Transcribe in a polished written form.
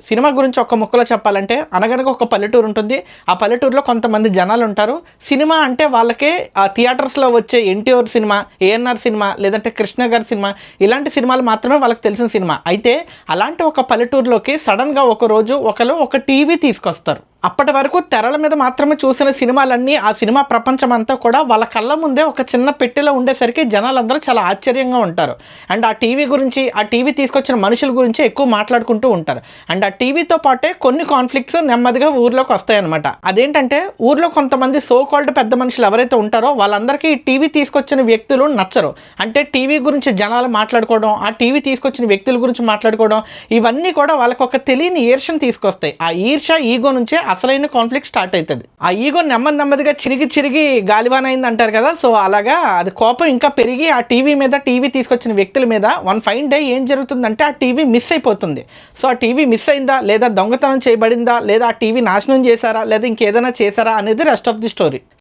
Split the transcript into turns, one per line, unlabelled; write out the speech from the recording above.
Cinema గురించి ఒక్క ముక్కలో చెప్పాలంటే అనగనగా ఒక పల్లెటూరు ఉంటుంది. ఆ పల్లెటూరులో కొంతమంది జనాలు ఉంటారు. సినిమా అంటే వాళ్ళకే ఆ థియేటర్స్‌లో వచ్చే 'ఎన్టీఆర్' సినిమా, 'ఏఎన్ఆర్' సినిమా లేదంటే 'కృష్ణ' గారి సినిమా ఇలాంటి సినిమాలు మాత్రమే వాళ్ళకి తెలిసిన సినిమా. అయితే అలాంటి ఒక పల్లెటూరులోకి సడెన్‌గా ఒకరోజు ఒకళ్ళు ఒక టీవీ తీసుకొస్తారు. అప్పటి వరకు తెరల మీద మాత్రమే చూసిన సినిమాలన్నీ ఆ సినిమా ప్రపంచం అంతా కూడా వాళ్ళ కళ్ళ ముందే ఒక చిన్న పెట్టెలో ఉండేసరికి జనాలందరూ చాలా ఆశ్చర్యంగా ఉంటారు. అండ్ ఆ టీవీ గురించి, ఆ టీవీ తీసుకొచ్చిన మనుషుల గురించి ఎక్కువ మాట్లాడుకుంటూ ఉంటారు. అండ్ ఆ టీవీతో పాటే కొన్ని కాన్‌ఫ్లిక్ట్స్ నెమ్మదిగా ఊర్లోకి వస్తాయన్నమాట. అదేంటంటే ఊర్లో కొంతమంది సో కాల్డ్ పెద్ద మనుషులు ఎవరైతే ఉంటారో వాళ్ళందరికీ ఈ టీవీ తీసుకొచ్చిన వ్యక్తులు నచ్చరు. అంటే టీవీ గురించి జనాలు మాట్లాడుకోవడం, ఆ టీవీ తీసుకొచ్చిన వ్యక్తుల గురించి మాట్లాడుకోవడం ఇవన్నీ కూడా వాళ్ళకొక తెలియని ఈర్ష్యను తీసుకొస్తాయి. ఆ ఈర్ష్య, ఈగో నుంచే అసలైన కాన్ఫ్లిక్ట్ స్టార్ట్ అవుతుంది. ఆ ఈగో నెమ్మదిగా చిరిగి గాలివాన అయింది అంటారు కదా. సో అలాగా అది కోపం ఇంకా పెరిగి ఆ టీవీ మీద, టీవీ తీసుకొచ్చిన వ్యక్తుల మీద వన్ ఫైన్ డే ఏం జరుగుతుందంటే ఆ టీవీ మిస్ అయిపోతుంది. సో ఆ టీవీ మిస్ అయిందా, లేదా దొంగతనం చేయబడిందా, లేదా ఆ టీవీ నాశనం చేశారా, లేదా ఇంకేదైనా చేశారా అనేది రెస్ట్ ఆఫ్ ది స్టోరీ.